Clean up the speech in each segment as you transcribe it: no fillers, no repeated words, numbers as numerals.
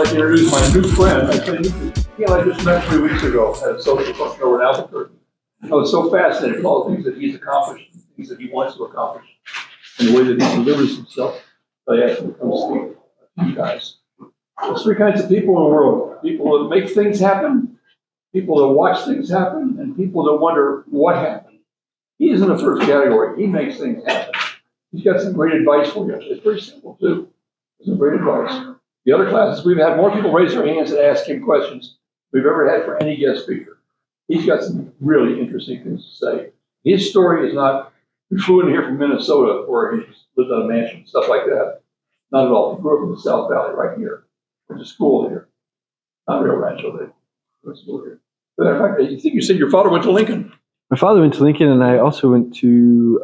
like to introduce my new friend. I said, he and I just met 3 weeks ago at a social function over in Albuquerque. I was so fascinated with all the things that he's accomplished, things that he wants to accomplish, and the way that he delivers himself. So I asked him to come speak to you guys. There's three kinds of people in the world: people that make things happen, people that watch things happen, and people that wonder what happened. He's in the first category. He makes things happen. He's got some great advice for you. It's pretty simple, too. Some great advice. The other classes, we've had more people raise their hands and ask him questions than we've ever had for any guest speaker. He's got some really interesting things to say. His story is not, he flew in here from Minnesota where he lived on a mansion, stuff like that. Not at all. He grew up in the South Valley right here. Went to school here. Not Rio Rancho, they went to school here. But in fact, I think you said your father went to Lincoln. My father went to Lincoln, and I also went to,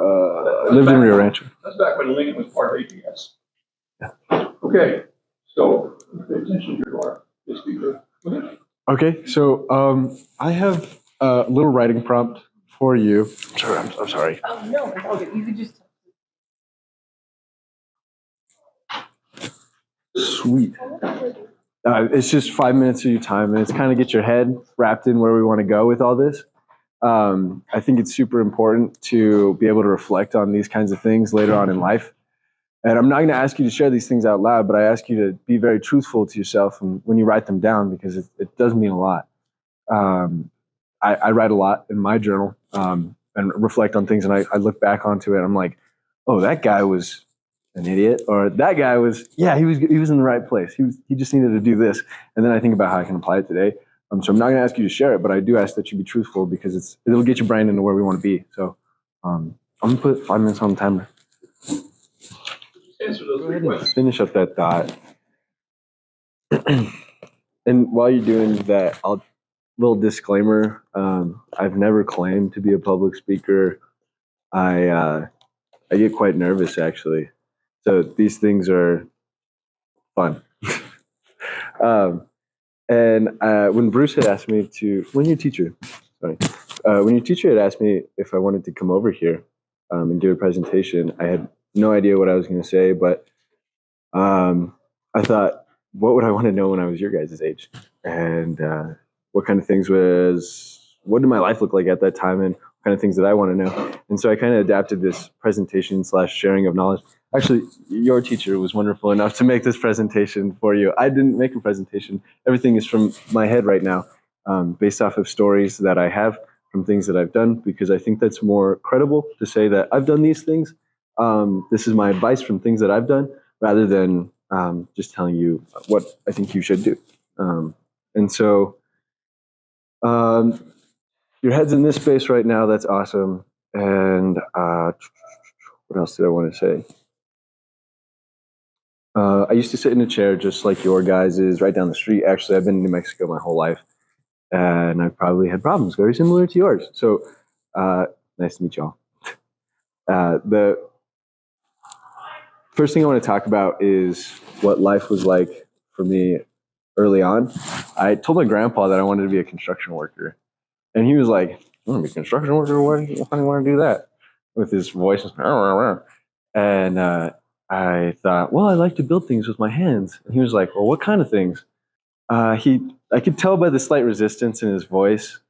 lived in Rio Rancho. That's back when Lincoln was part of APS. Yeah. Okay, so pay attention to our speaker. Okay, so I have a little writing prompt for you. Sorry, I'm sorry. Oh, no, it's all good. You could just... Sweet. It's just 5 minutes of your time, and it's kind of get your head wrapped in where we want to go with all this. I think it's super important to be able to reflect on these kinds of things later on in life. And I'm not going to ask you to share these things out loud, but I ask you to be very truthful to yourself when you write them down, because it does mean a lot. I write a lot in my journal and reflect on things, and I look back onto it, and I'm like, oh, that guy was an idiot, or that guy was, yeah, he was in the right place. He just needed to do this. And then I think about how I can apply it today. So I'm not going to ask you to share it, but I do ask that you be truthful, because it'll get your brain into where we want to be. So I'm going to put 5 minutes on the timer. Answer those Go three ahead and questions. finish up that thought. And while you're doing that, little disclaimer, I've never claimed to be a public speaker. I get quite nervous, actually. So these things are fun. When Bruce had asked me when your teacher had asked me if I wanted to come over here and give a presentation, I had no idea what I was going to say, but I thought, what would I want to know when I was your guys' age? And what kind of things what did my life look like at that time, and what kind of things that I want to know? And so I kind of adapted this presentation / sharing of knowledge. Actually, your teacher was wonderful enough to make this presentation for you. I didn't make a presentation. Everything is from my head right now, based off of stories that I have from things that I've done, because I think that's more credible to say that I've done these things. This is my advice from things that I've done, rather than just telling you what I think you should do. And so your head's in this space right now. That's awesome. And what else did I want to say? I used to sit in a chair just like your guys' is right down the street. Actually, I've been in New Mexico my whole life, and I've probably had problems very similar to yours. So nice to meet y'all. The first thing I want to talk about is what life was like for me early on. I told my grandpa that I wanted to be a construction worker, and he was like, "You want to be a construction worker? Why do you want to do that?" With his voice, and I thought, well, I like to build things with my hands. And he was like, well, what kind of things? I could tell by the slight resistance in his voice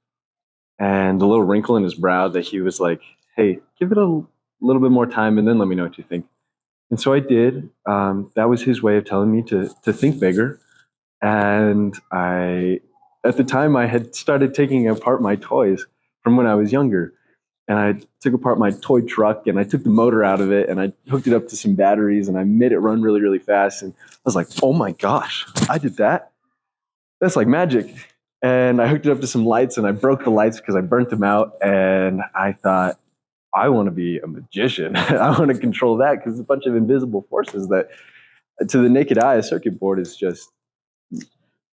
and the little wrinkle in his brow that he was like, hey, give it a little bit more time and then let me know what you think. And so I did. That was his way of telling me to think bigger. And at the time, I had started taking apart my toys from when I was younger. And I took apart my toy truck, and I took the motor out of it, and I hooked it up to some batteries, and I made it run really, really fast. And I was like, oh my gosh, I did that? That's like magic. And I hooked it up to some lights, and I broke the lights because I burnt them out. And I thought, I want to be a magician. I want to control that, because it's a bunch of invisible forces that, to the naked eye, a circuit board is just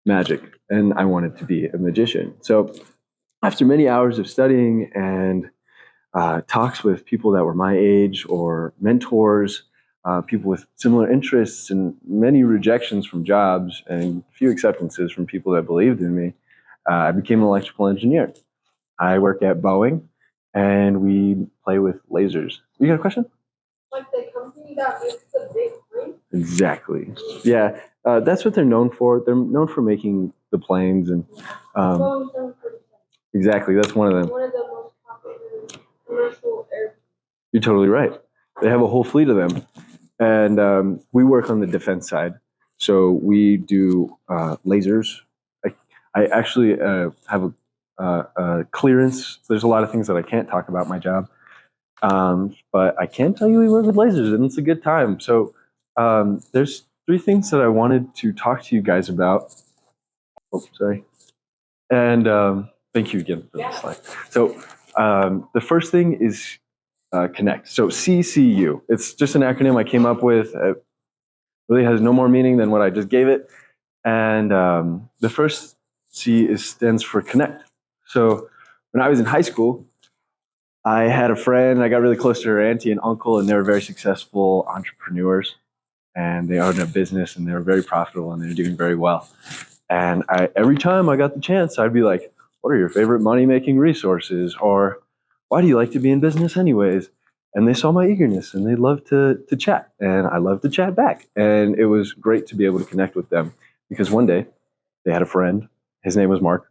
magic. And I wanted to be a magician. So after many hours of studying and talks with people that were my age or mentors, people with similar interests, and many rejections from jobs and few acceptances from people that believed in me, I became an electrical engineer. I work at Boeing, and we play with lasers. You got a question? Like the company that makes the big screen? Exactly. Yeah, that's what they're known for. They're known for making the planes, and um, exactly, that's one of them. One of the most popular commercial airplanes. You're totally right. They have a whole fleet of them, and we work on the defense side. So we do lasers. I actually have a clearance. There's a lot of things that I can't talk about my job, but I can tell you we work with lasers, and it's a good time. So there's three things that I wanted to talk to you guys about. Oh, sorry. And thank you again for the slide. So the first thing is connect. So CCU. It's just an acronym I came up with. It really has no more meaning than what I just gave it. And the first C stands for connect. So when I was in high school, I had a friend. I got really close to her auntie and uncle, and they were very successful entrepreneurs. And they owned a business, and they were very profitable, and they were doing very well. And every time I got the chance, I'd be like, "What are your favorite money-making resources?" Or, "Why do you like to be in business anyways?" And they saw my eagerness, and they loved to chat, and I loved to chat back. And it was great to be able to connect with them, because one day they had a friend. His name was Mark.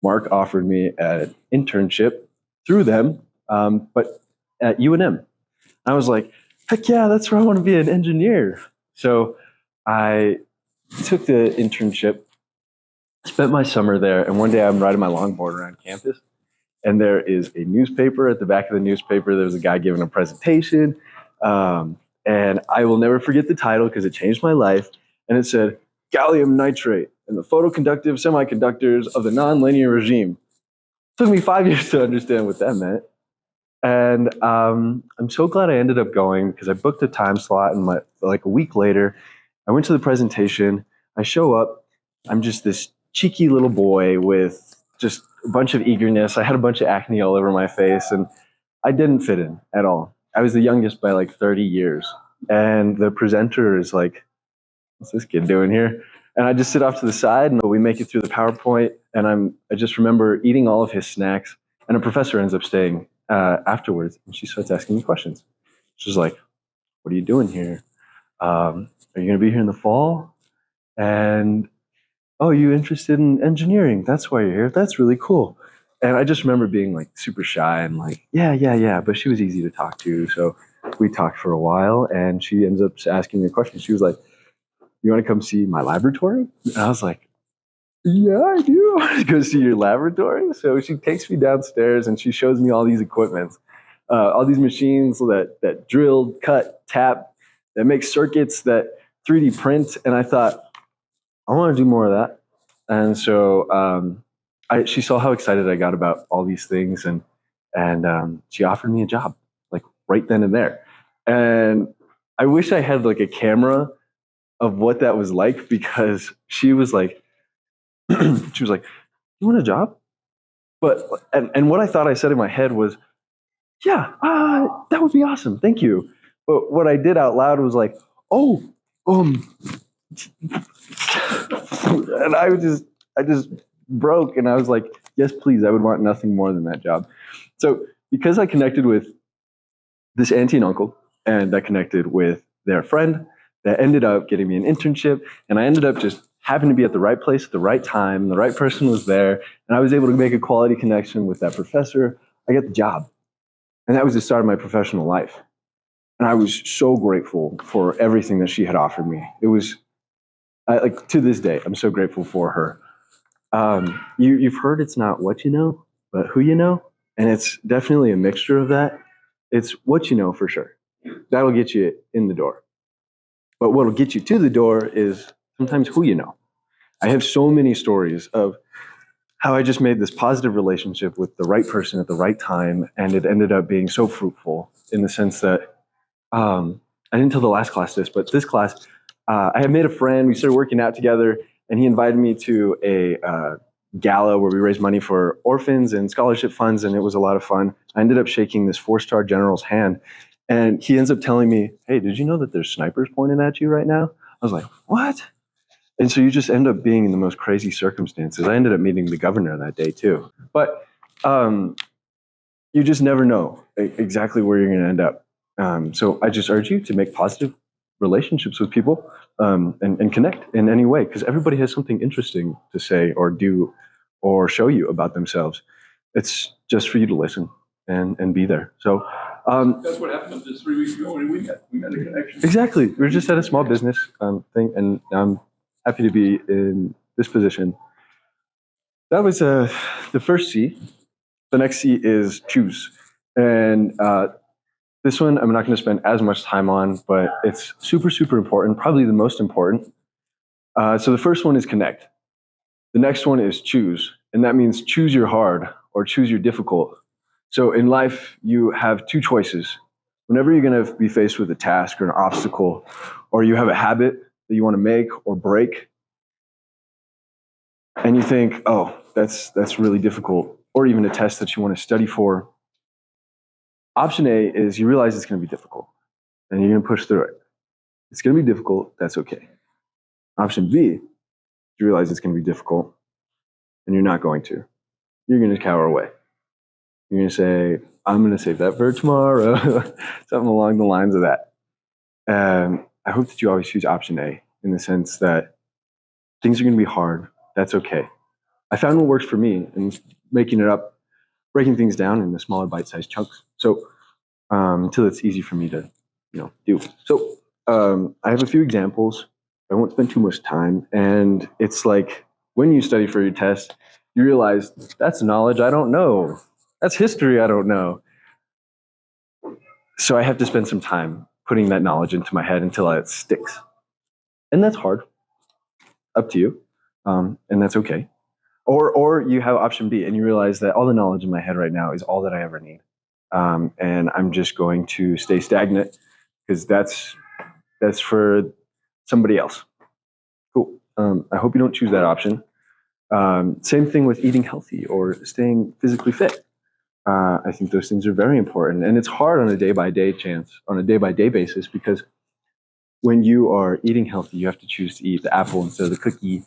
Mark offered me an internship through them, but at UNM. I was like, "Heck yeah, that's where I want to be, an engineer." So I took the internship, spent my summer there, and one day I'm riding my longboard around campus, and there is a newspaper. At the back of the newspaper, there's a guy giving a presentation, and I will never forget the title because it changed my life. And it said, "Gallium nitrate and the photoconductive semiconductors of the nonlinear regime." It took me 5 years to understand what that meant. And I'm so glad I ended up going, because I booked a time slot, and like a week later, I went to the presentation. I show up. I'm just this cheeky little boy with just a bunch of eagerness. I had a bunch of acne all over my face, and I didn't fit in at all. I was the youngest by like 30 years. And the presenter is like, "What's this kid doing here?" And I just sit off to the side, and we make it through the PowerPoint. And I just remember eating all of his snacks. And a professor ends up staying afterwards, and she starts asking me questions. She's like, "What are you doing here? Are you going to be here in the fall? And oh, you interested in engineering? That's why you're here. That's really cool." And I just remember being like super shy and like, yeah, yeah, yeah. But she was easy to talk to. So we talked for a while, and she ends up asking me a question. She was like, "You want to come see my laboratory?" And I was like, "Yeah, I do. I want to go see your laboratory." So she takes me downstairs, and she shows me all these equipments, all these machines that drill, cut, tap, that make circuits, that 3D print. And I thought, I want to do more of that. And so she saw how excited I got about all these things, and she offered me a job, like right then and there. And I wish I had like a camera of what that was like, because she was like, she was like, "You want a job?" But and what I thought I said in my head was, "Yeah, that would be awesome, thank you." But what I did out loud was like, "Oh, um," and I just broke, and I was like, "Yes, please, I would want nothing more than that job." So because I connected with this auntie and uncle, and I connected with their friend, that ended up getting me an internship, and I ended up just happened to be at the right place at the right time. The right person was there, and I was able to make a quality connection with that professor. I got the job, and that was the start of my professional life. And I was so grateful for everything that she had offered me. It was like, to this day, I'm so grateful for her. You've heard it's not what you know, but who you know, and it's definitely a mixture of that. It's what you know for sure. That'll get you in the door. But what'll get you to the door is sometimes who you know. I have so many stories of how I just made this positive relationship with the right person at the right time, and it ended up being so fruitful, in the sense that I didn't tell the last class this, but this class, I had made a friend. We started working out together, and he invited me to a gala where we raised money for orphans and scholarship funds, and it was a lot of fun. I ended up shaking this 4-star general's hand, and he ends up telling me, "Hey, did you know that there's snipers pointing at you right now?" I was like, "What?" And so you just end up being in the most crazy circumstances. I ended up meeting the governor that day too. But you just never know exactly where you're going to end up. So I just urge you to make positive relationships with people, and connect in any way, because everybody has something interesting to say or do or show you about themselves. It's just for you to listen and be there. So That's what happened just 3 weeks ago when we met a connection. exactly, we were just at a small business thing, and I'm happy to be in this position. That was the first C. The next C is choose, and this one I'm not going to spend as much time on, but it's super, super important, probably the most important. So the first one is connect. The next one is choose, and that means choose your hard or choose your difficult. So in life, you have two choices. Whenever you're going to be faced with a task or an obstacle, or you have a habit that you want to make or break, and you think, oh, that's really difficult, or even a test that you want to study for, option A is you realize it's going to be difficult, and you're going to push through it. It's going to be difficult. That's okay. Option B, you realize it's going to be difficult, and you're not going to. You're going to cower away. You're going to say, I'm going to save that for tomorrow, something along the lines of that. I hope that you always choose option A, in the sense that things are going to be hard. That's okay. I found what works for me in making it up, breaking things down into smaller bite-sized chunks. So until it's easy for me to, do. So I have a few examples. I won't spend too much time. And it's like when you study for your test, you realize that's knowledge I don't know. That's history I don't know. So I have to spend some time putting that knowledge into my head until it sticks. And that's hard. Up to you. And that's okay. Or you have option B and you realize that all the knowledge in my head right now is all that I ever need. And I'm just going to stay stagnant because that's for somebody else. Cool. I hope you don't choose that option. Same thing with eating healthy or staying physically fit. I think those things are very important, and it's hard on a day-by-day basis, because when you are eating healthy, you have to choose to eat the apple instead of the cookie,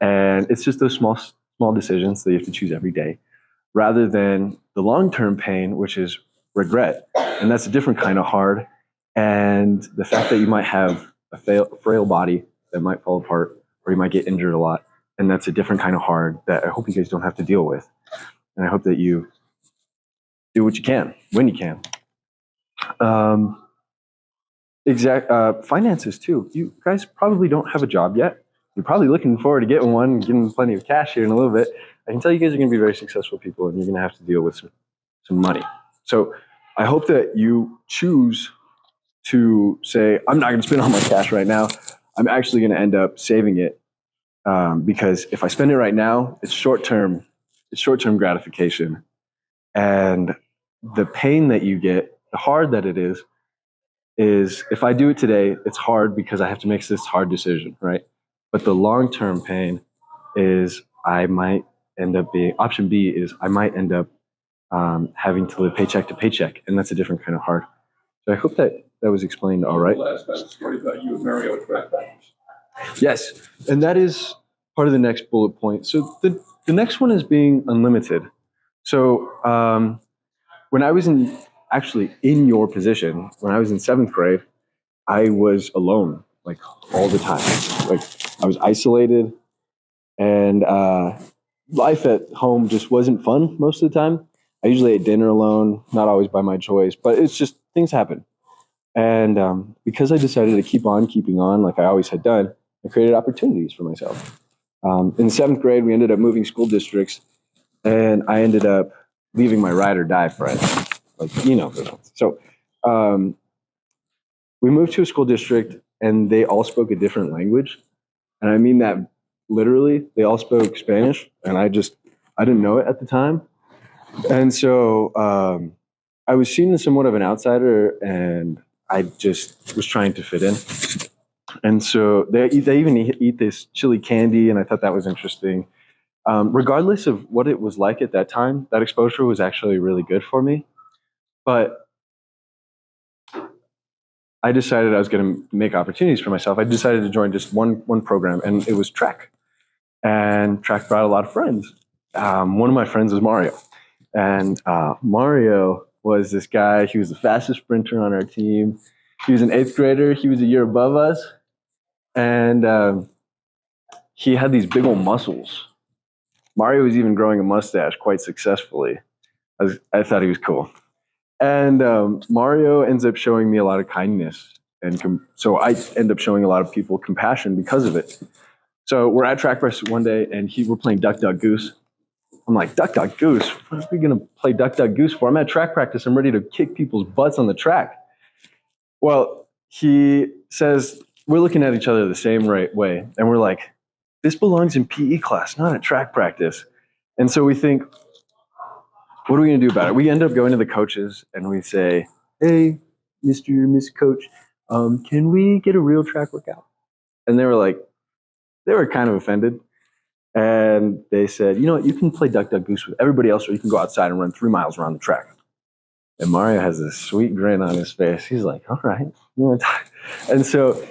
and it's just those small decisions that you have to choose every day, rather than the long-term pain, which is regret, and that's a different kind of hard. And the fact that you might have a frail body that might fall apart, or you might get injured a lot, and that's a different kind of hard that I hope you guys don't have to deal with. And I hope that you do what you can when you can. Finances too. You guys probably don't have a job yet. You're probably looking forward to getting one, getting plenty of cash here in a little bit. I can tell you guys are going to be very successful people, and you're going to have to deal with some money. So I hope that you choose to say, I'm not going to spend all my cash right now. I'm actually going to end up saving it, because if I spend it right now, it's short-term gratification. And the pain that you get, the hard that it is if I do it today, it's hard because I have to make this hard decision, right? But the long-term pain is I might end up being, option B is I might end up having to live paycheck to paycheck, and that's a different kind of hard. So I hope that was explained all right. The last part of the story about you and Mario track factors. Yes, and that is part of the next bullet point. So the next one is being unlimited. So when I was in your position, when I was in 7th grade, I was alone, like all the time. Like I was isolated, and life at home just wasn't fun most of the time. I usually ate dinner alone, not always by my choice, but it's just things happen. And because I decided to keep on keeping on, like I always had done, I created opportunities for myself. In 7th grade, we ended up moving school districts, and I ended up leaving my ride or die friend. Like, So we moved to a school district, and they all spoke a different language. And I mean that literally. They all spoke Spanish, and I didn't know it at the time. And so I was seen as somewhat of an outsider, and I just was trying to fit in. And so they even eat this chili candy, and I thought that was interesting. Regardless of what it was like at that time, that exposure was actually really good for me. But I decided I was going to make opportunities for myself. I decided to join just one program, and it was track. And track brought a lot of friends. One of my friends was Mario. And Mario was this guy. He was the fastest sprinter on our team. He was an 8th grader. He was a year above us. And he had these big old muscles. Mario was even growing a mustache quite successfully. I thought he was cool. And Mario ends up showing me a lot of kindness. And so I end up showing a lot of people compassion because of it. So we're at track practice one day, and we're playing Duck, Duck, Goose. I'm like, Duck, Duck, Goose? What are we going to play Duck, Duck, Goose for? I'm at track practice. I'm ready to kick people's butts on the track. Well, he says, we're looking at each other the same way. And we're like, this belongs in PE class, not at track practice. And so we think, what are we going to do about it? We end up going to the coaches and we say, hey, Mr. Miss Coach, can we get a real track workout? And they were kind of offended. And they said, you know what, you can play Duck, Duck, Goose with everybody else, or you can go outside and run 3 miles around the track. And Mario has this sweet grin on his face. He's like, all right. And so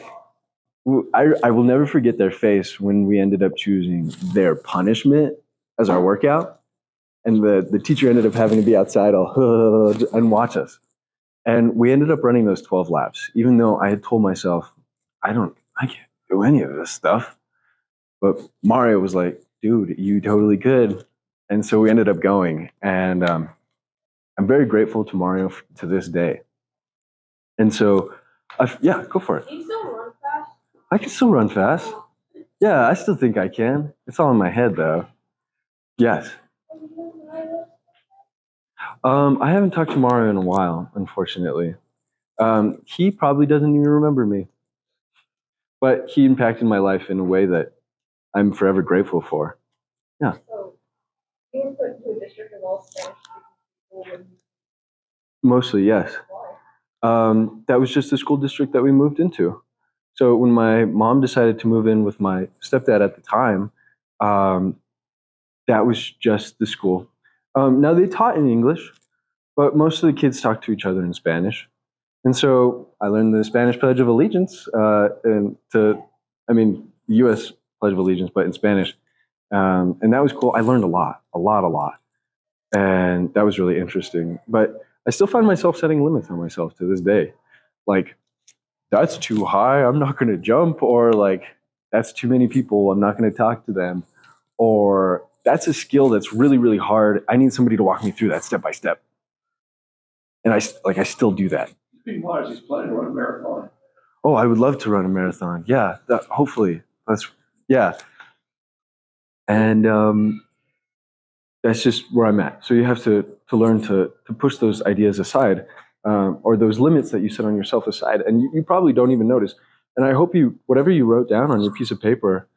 I will never forget their face when we ended up choosing their punishment as our workout. And the teacher ended up having to be outside all and watch us. And we ended up running those 12 laps, even though I had told myself, I can't do any of this stuff. But Mario was like, dude, you totally could. And so we ended up going. And I'm very grateful to Mario to this day. And so, yeah, go for it. Can you still run fast? I can still run fast. Yeah, I still think I can. It's all in my head, though. Yes. I haven't talked to Mario in a while, unfortunately. He probably doesn't even remember me. But he impacted my life in a way that I'm forever grateful for. So, you were put into a district of all Spanish speaking people. Mostly, yes. Why? That was just the school district that we moved into. So when my mom decided to move in with my stepdad at the time, that was just the school. Now they taught in English, but most of the kids talked to each other in Spanish. And so I learned the Spanish Pledge of Allegiance, the U.S. Pledge of Allegiance, but in Spanish. And that was cool. I learned a lot. And that was really interesting. But I still find myself setting limits on myself to this day. Like, that's too high, I'm not going to jump. Or like, that's too many people, I'm not going to talk to them. Or that's a skill that's really, really hard. I need somebody to walk me through that step by step. And I still do that. Being wise, he's planning to run a marathon. Oh, I would love to run a marathon. Yeah, hopefully. Yeah. And that's just where I'm at. So you have to learn to push those ideas aside, or those limits that you set on yourself aside. And you probably don't even notice. And I hope whatever you wrote down on your piece of paper,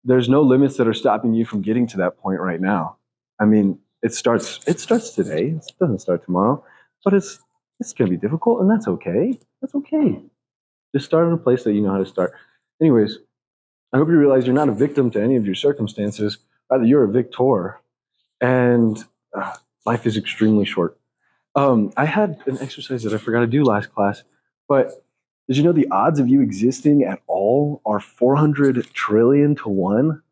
there's no limits that are stopping you from getting to that point right now. I mean, it starts today. It doesn't start tomorrow, but it's going to be difficult, and that's okay. That's okay. Just start in a place that you know how to start. Anyways, I hope you realize you're not a victim to any of your circumstances. Rather, you're a victor. And life is extremely short. I had an exercise that I forgot to do last class, but did you know the odds of you existing at all are 400 trillion to 1?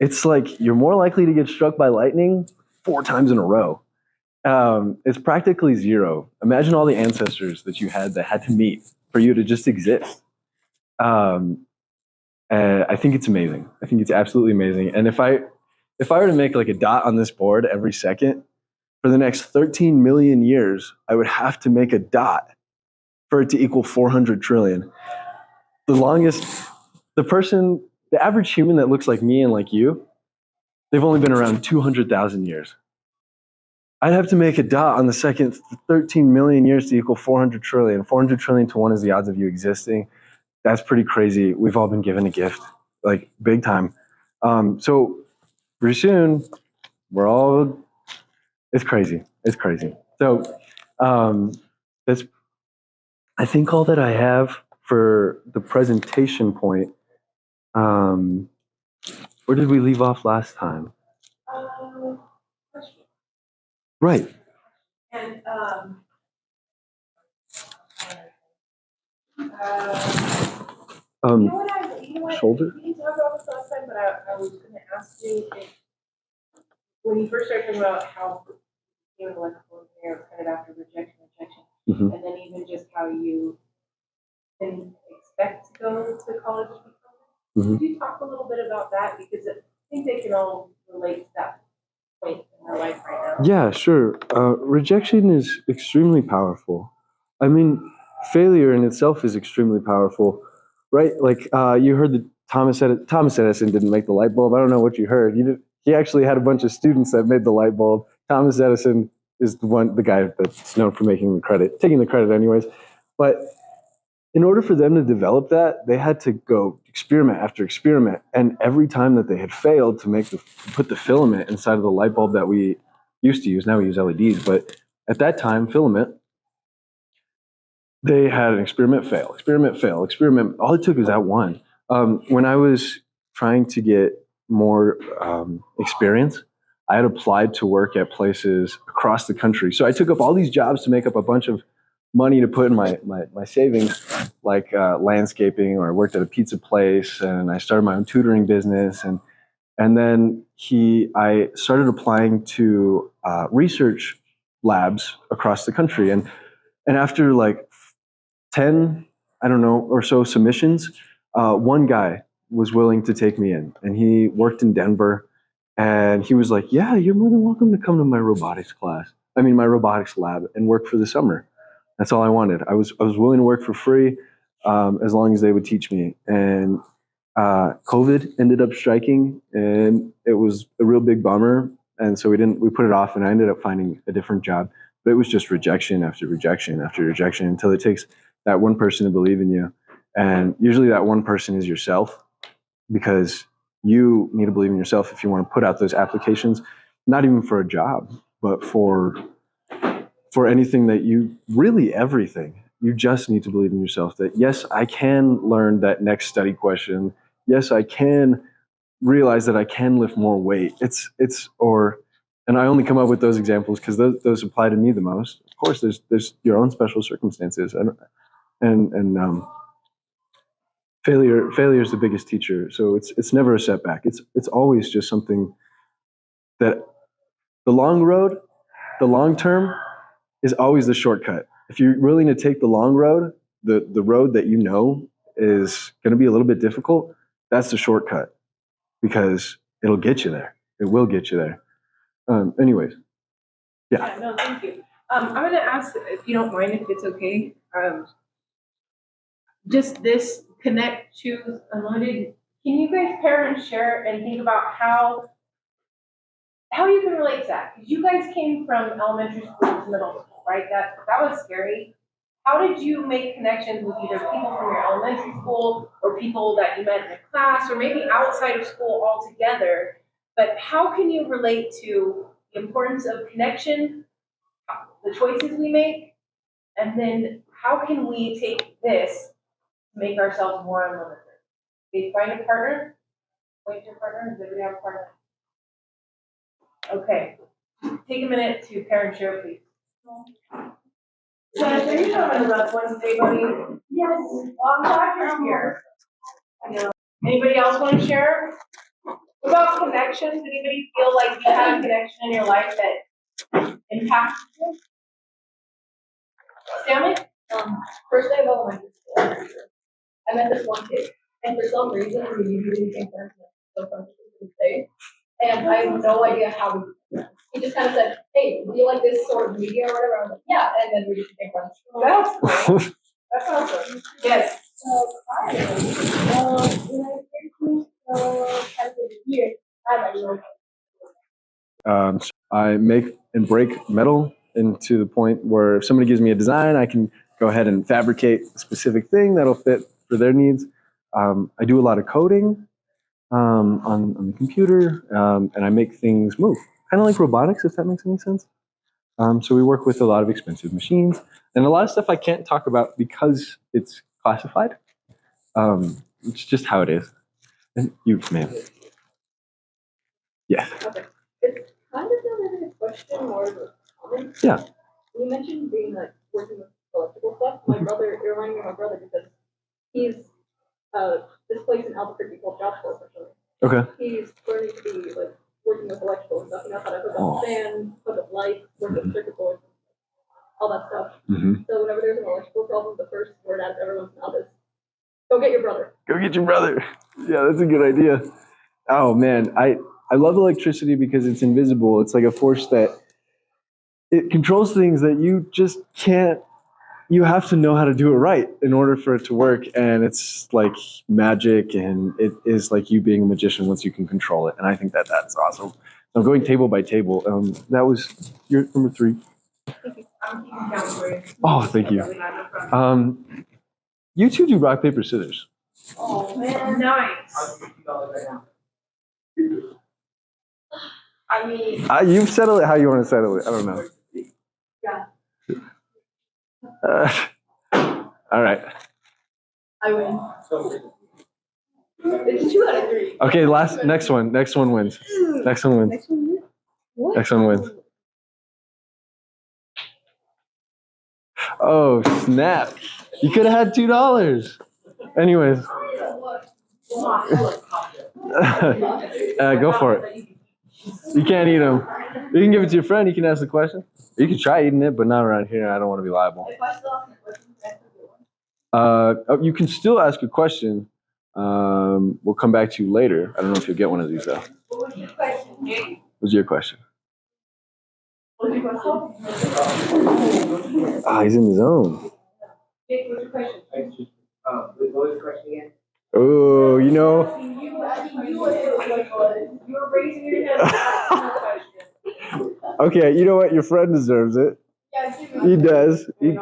It's like you're more likely to get struck by lightning 4 times in a row. It's practically zero. Imagine all the ancestors that you had that had to meet for you to just exist. I think it's amazing. I think it's absolutely amazing. And if I were to make like a dot on this board every second for the next 13 million years, I would have to make a dot for it to equal 400 trillion. The average human that looks like me and like you, they've only been around 200,000 years. I'd have to make a dot on the second 13 million years to equal 400 trillion. 400 trillion to 1 is the odds of you existing. That's pretty crazy. We've all been given a gift, like big time. So pretty soon, it's crazy. It's crazy. So that's, I think, all that I have for the presentation point. Where did we leave off last time? Question. Right. And Shoulder? We didn't talk about this last time, but I was going to ask you if, when you first started talking about how you were electrical engineer kind of after rejection, Mhm. and then even just how you can expect to go to college. Mhm. Could you talk a little bit about that? Because I think they can all relate to that point in their life right now. Yeah, sure. Rejection is extremely powerful. I mean, failure in itself is extremely powerful, right? Like you heard that Thomas Edison didn't make the light bulb. I don't know what you heard. He actually had a bunch of students that made the light bulb. Thomas Edison is the guy that's known for taking the credit anyways. But in order for them to develop that, they had to go experiment after experiment. And every time that they had failed to put the filament inside of the light bulb that we used to use, now we use LEDs, but at that time, filament, they had an experiment fail, experiment. All it took was that one. When I was trying to get more experience, I had applied to work at places across the country. So I took up all these jobs to make up a bunch of money to put in my savings, like landscaping, or I worked at a pizza place, and I started my own tutoring business, and then I started applying to research labs across the country, and after like 10, I don't know, or so submissions, one guy was willing to take me in, and he worked in Denver, and he was like, "Yeah, you're more than welcome to come to my my robotics lab, and work for the summer." That's all I wanted. I was willing to work for free, as long as they would teach me. And COVID ended up striking, and it was a real big bummer. And so we put it off, and I ended up finding a different job. But it was just rejection after rejection after rejection until it takes that one person to believe in you. And usually that one person is yourself, because you need to believe in yourself if you want to put out those applications, not even for a job, but for anything everything. You just need to believe in yourself that, yes, I can learn that next study question. Yes, I can realize that I can lift more weight. And I only come up with those examples because those apply to me the most. Of course, there's your own special circumstances, and failure is the biggest teacher. So it's never a setback. It's always just something that the long term is always the shortcut. If you're willing to take the long road, the road that you know is going to be a little bit difficult, that's the shortcut, because it'll get you there. It will get you there. Anyways, yeah. Yeah, no, thank you. I'm going to ask, if you don't mind, if it's okay, just this connect, choose, unlimited. Can you guys pair and share and think about how you can relate to that? Because you guys came from elementary school to middle school, right? That was scary. How did you make connections with either people from your elementary school or people that you met in class or maybe outside of school altogether? But how can you relate to the importance of connection, the choices we make, and then how can we take this to make ourselves more unlimited? Okay, find a partner. Wait your partner. Does everybody have a partner? Okay. Take a minute to pair and share, please. So, are you having a rough Wednesday, buddy? Yes. Well, I'm glad you're here. I know. Anybody else want to share? What about connections? Anybody feel like you had a connection in your life that impacted you? Stanley? First day of elementary school, I met this one kid, and for some reason, we usually became friends, so friends to this day. And I have no idea how we became friends. He just kind of said, "Hey, do you like this sort of media or whatever?" I was like, "Yeah," and then we just became friends. That's cool. That's awesome. Yes. When I first kind of year, I like So I make and break metal into the point where if somebody gives me a design, I can go ahead and fabricate a specific thing that'll fit for their needs. I do a lot of coding on the computer, and I make things move, kind of like robotics, if that makes any sense. So we work with a lot of expensive machines and a lot of stuff I can't talk about because it's classified. It's just how it is. And you, man. Yeah. Okay. It's kind of not really a question, more of a comment. Yeah. You mentioned being like working with electrical stuff. My brother, it reminded me of my brother because he's this place in Albuquerque called Job Corps actually. Okay. He's learning to be like working with electrical and stuff. He knows how to hook up fans, hook up lights, work with circuit boards, all that stuff. Mm-hmm. So whenever there's an electrical problem, the first word out of everyone's mouth is, Go get your brother. Go get your brother. Yeah, that's a good idea. Oh man, I love electricity because it's invisible. It's like a force that it controls things that you just can't. You have to know how to do it right in order for it to work, and it's like magic, and it is like you being a magician once you can control it. And I think that that's awesome. So I'm going table by table. That was your number 3. I'm keeping count for you. Oh, thank you. You two do rock paper scissors. Oh, man, nice. I mean, You settle it how you want to settle it. I don't know. Yeah. All right. I win. It's 2 out of 3. Okay, next one. Next one wins. Next one wins. What? Next one wins. Oh, snap. You could have had $2. Anyways. Go for it. You can't eat them. You can give it to your friend. You can ask the question. You can try eating it, but not around here. I don't want to be liable. If I still have some questions, I have to do one. You can still ask a question. We'll come back to you later. I don't know if you'll get one of these, though. What was your question, Jake? What's your question? What was your question? Ah, he's in the zone. Jake, what's your question? What was the question again? Oh, you know. You were raising your hand to ask him a question. Okay, you know what? Your friend deserves it. Yeah, He does. Let me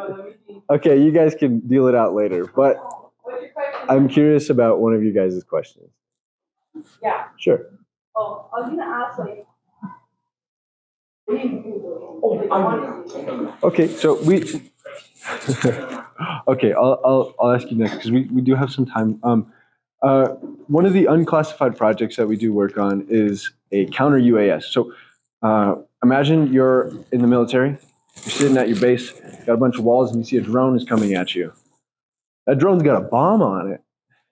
see. Okay, you guys can deal it out later. But What's your question? I'm curious about one of you guys' questions. Yeah. Sure. Oh, I was gonna ask like. Okay, so we. Okay, I'll ask you next because we do have some time. One of the unclassified projects that we do work on is a counter UAS. So imagine you're in the military, you're sitting at your base, got a bunch of walls, and you see a drone is coming at you. That drone's got a bomb on it.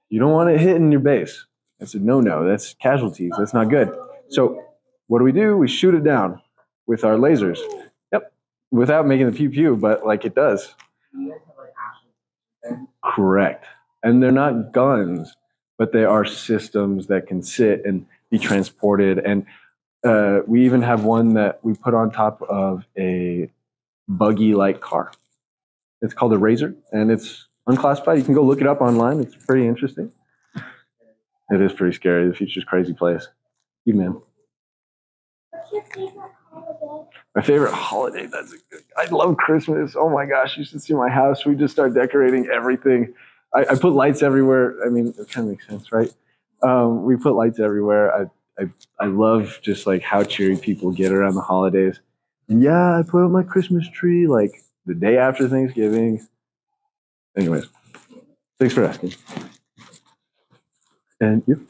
You don't want it hitting your base. That's a no-no. That's casualties. That's not good. So what do? We shoot it down with our lasers. Yep. Without making the pew-pew, but like it does. Correct. And they're not guns, but they are systems that can sit and be transported. And we even have one that we put on top of a buggy-like car. It's called a Razor, and it's unclassified. You can go look it up online. It's pretty interesting. It is pretty scary. The future's a crazy place. You, man. What's your favorite holiday? My favorite holiday, that's a good. I love Christmas. Oh my gosh, you should see my house. We just start decorating everything. I put lights everywhere. I mean, it kind of makes sense, right? We put lights everywhere. I love just like how cheery people get around the holidays. And yeah, I put up my Christmas tree like the day after Thanksgiving. Anyways, thanks for asking. And you?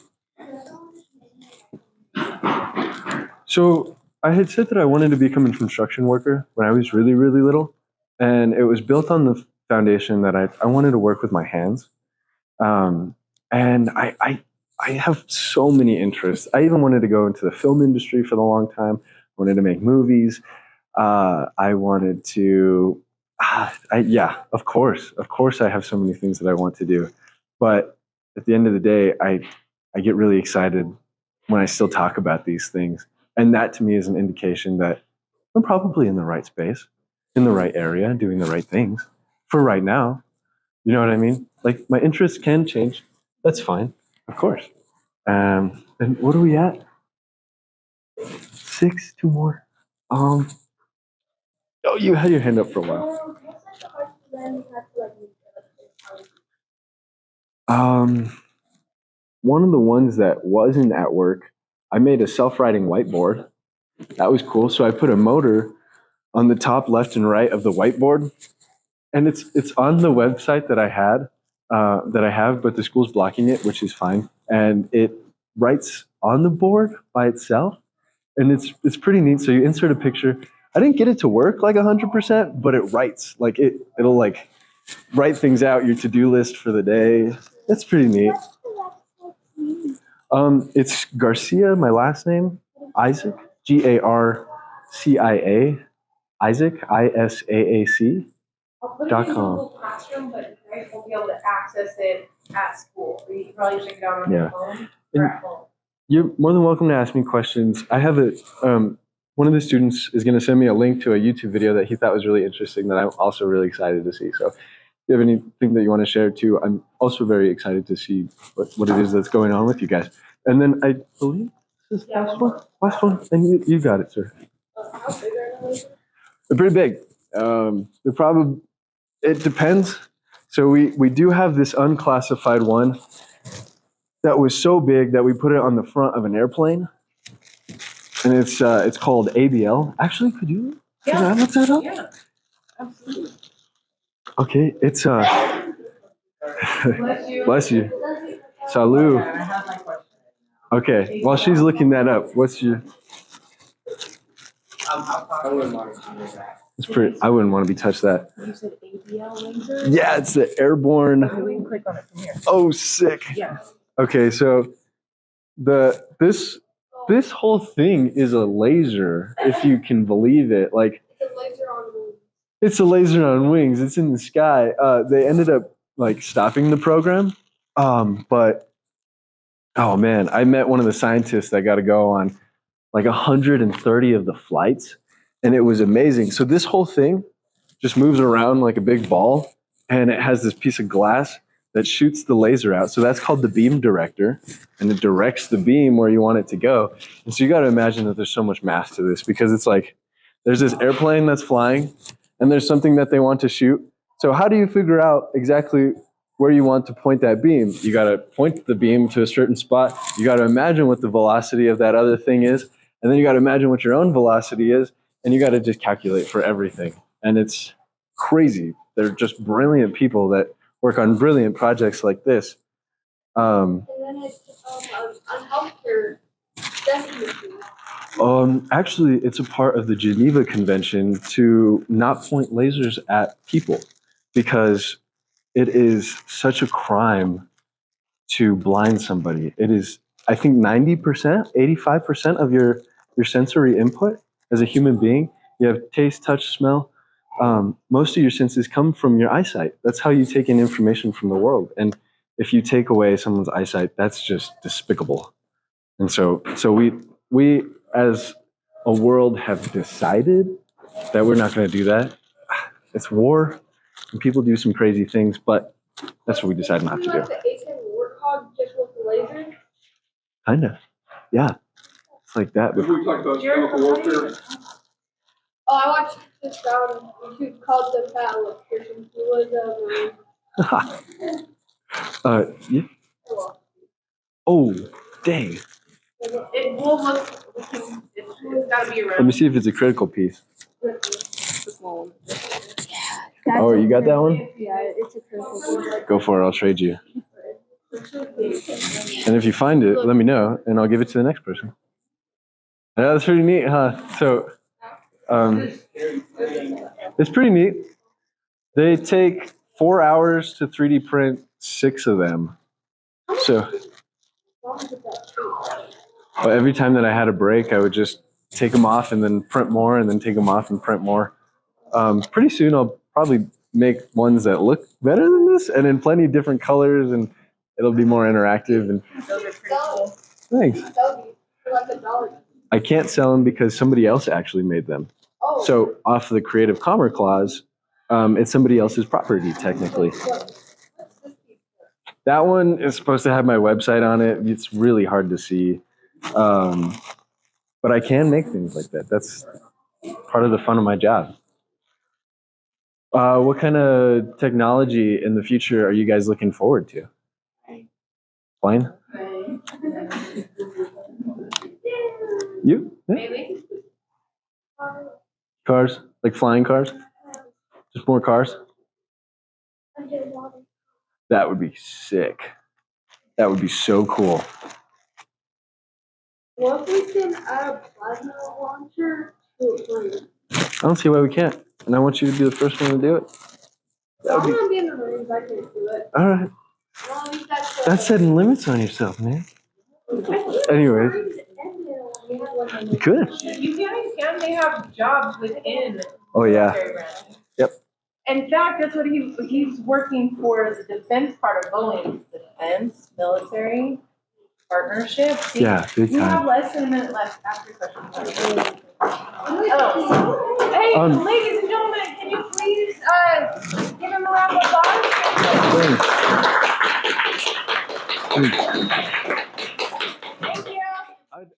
So I had said that I wanted to become a construction worker when I was really, really little. And it was built on the foundation that I wanted to work with my hands. And I have so many interests. I even wanted to go into the film industry for a long time. I wanted to make movies. I wanted to, yeah, of course I have so many things that I want to do. But at the end of the day, I get really excited when I still talk about these things. And that to me is an indication that I'm probably in the right space, in the right area, doing the right things for right now. You know what I mean? Like my interests can change. That's fine, of course. And what are we at? 6, 2 more. Oh, you had your hand up for a while. What's like the hardest event you have to like meet? One of the ones that wasn't at work, I made a self-riding whiteboard. That was cool. So I put a motor on the top left and right of the whiteboard, and it's on the website that I have, but the school's blocking it, which is fine. And it writes on the board by itself, and it's pretty neat. So you insert a picture. I didn't get it to work like 100%, but it writes like it'll like write things out, your to-do list for the day. That's pretty neat. It's Garcia, my last name, Isaac, Garcia, Isaac, ISAAC. I'll put it .com. in Google Classroom, but you guys won't be able to access it at school. Or you can probably check it out on Yeah. your phone or at home. You're more than welcome to ask me questions. I have one of the students is going to send me a link to a YouTube video that he thought was really interesting that I'm also really excited to see. So if you have anything that you want to share too, I'm also very excited to see what it is that's going on with you guys. And then I believe this is the last one, and you got it, sir. How big are those? They're pretty big. They're probably, it depends. So we do have this unclassified one that was so big that we put it on the front of an airplane, and it's called ABL. Actually, could I look that up? Yeah, absolutely. Okay, it's Bless you. bless you, salut. I have my question. Okay, while she's looking that up, what's your? I wouldn't want to do that. It's pretty. I wouldn't want to be touched that. You said ABL laser? Yeah, it's the airborne. Okay, we can click on it from here. Oh, sick. Yeah. Okay, so this whole thing is a laser, if you can believe it. Like, It's a laser on the. it's a laser on wings. It's in the sky. They ended up like stopping the program, but oh man, I met one of the scientists that got to go on like 130 of the flights, and it was amazing. So this whole thing just moves around like a big ball, and it has this piece of glass that shoots the laser out. So that's called the beam director, and it directs the beam where you want it to go. And so you got to imagine that there's so much math to this, because it's like there's this airplane that's flying, and there's something that they want to shoot. So how do you figure out exactly where you want to point that beam? You got to point the beam to a certain spot. You got to imagine what the velocity of that other thing is, and then you got to imagine what your own velocity is, and you got to just calculate for everything. And it's crazy. They're just brilliant people that work on brilliant projects like this. And then it's on healthcare, definitely. Actually, it's a part of the Geneva Convention to not point lasers at people, because it is such a crime to blind somebody. It is, I think, 90%, 85% of your sensory input as a human being. You have taste, touch, smell. Most of your senses come from your eyesight. That's how you take in information from the world. And if you take away someone's eyesight, that's just despicable. And so we as a world have decided that we're not going to do that. It's war, and people do some crazy things, but that's what we decided not to do. Like the A10 Warthog just with the laser. Kind of, yeah. It's like that. But Before we talk about chemical warfare, Oh, I watched this guy on YouTube called the Fat Electrician. He was yeah. Oh, dang. It will look, it's gotta be Let me around. see if it's a critical piece. The small one. Oh, you got that one? Yeah, it's a critical. Go for it. I'll trade you. And if you find it, let me know, and I'll give it to the next person. Yeah, that's pretty neat, huh? So, it's pretty neat. They take 4 hours to 3D print 6 of them. So, but every time that I had a break, I would just take them off and then print more, and then take them off and print more. Pretty soon, I'll probably make ones that look better than this, and in plenty of different colors, and it'll be more interactive. And Those are pretty cool. thanks. For like $1. I can't sell them because somebody else actually made them. Oh. So off the Creative Commons clause, it's somebody else's property technically. That one is supposed to have my website on it. It's really hard to see. But I can make things like that. That's part of the fun of my job. What kind of technology in the future are you guys looking forward to? Plane? You? Yeah. Maybe. Cars? Like flying cars? Just more cars? That would be sick. That would be so cool. What if we can add a plasma launcher to a plane? I don't see why we can't. And I want you to be the first one to do it. I'm gonna be in the Marines. I can't do it. All right. Well, at least that's That's setting limits on yourself, man. Anyways, you could. You guys can, they have jobs within. Oh, yeah. military branch. Yep. In fact, that's what he's working for the defense part of Boeing, defense, military, partnership. See, Yeah, big we have time. less than a minute left after questions. Oh, hey, ladies and gentlemen, can you please give him a round of applause?